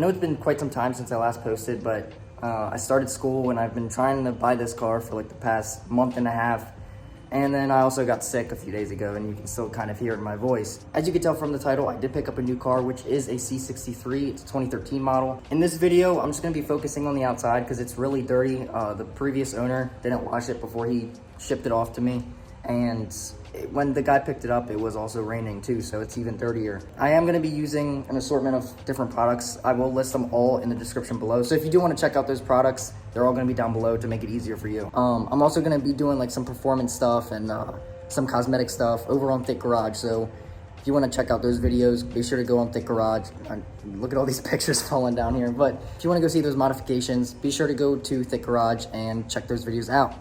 I know it's been quite some time since I last posted, but I started school and I've been trying to buy this car for like the past month and a half. And then I also got sick a few days ago, and you can still kind of hear it in my voice. As you can tell from the title, I did pick up a new car, which is a C63. It's a 2013 model. In this video, I'm just gonna be focusing on the outside because it's really dirty. The previous owner didn't wash it before he shipped it off to me. And when the guy picked it up, it was also raining too, so it's even dirtier. I am gonna be using an assortment of different products. I will list them all in the description below. So if you do wanna check out those products, they're all gonna be down below to make it easier for you. I'm also gonna be doing like some performance stuff and some cosmetic stuff over on Thick Garage. So if you wanna check out those videos, be sure to go on Thick Garage. Look at all these pictures falling down here. But if you wanna go see those modifications, be sure to go to Thick Garage and check those videos out.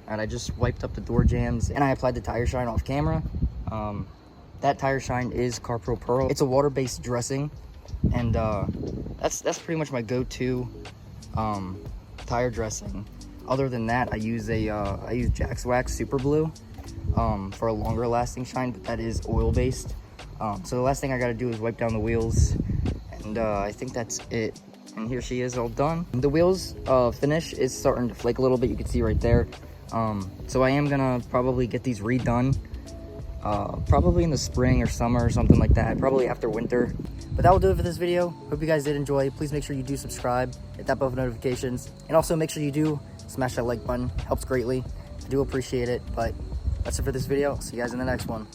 And I just wiped up the door jambs and I applied the tire shine off camera. That tire shine is Carpro Pearl. It's a water-based dressing, and that's pretty much my go-to tire dressing. Other than that, I use Jack's Wax Super Blue for a longer lasting shine, but that is oil-based. So the last thing I got to do is wipe down the wheels, and I think that's it. And here she is, all done. The wheels finish is starting to flake a little bit. You can see right there. So I am gonna probably get these redone. Probably in the spring or summer or something like that, probably after winter. But that will do it for this video. Hope you guys did enjoy. Please make sure you do subscribe, hit that bell for notifications, and also make sure you do smash that like button. Helps greatly. I do appreciate it. But that's it for this video. See you guys in the next one.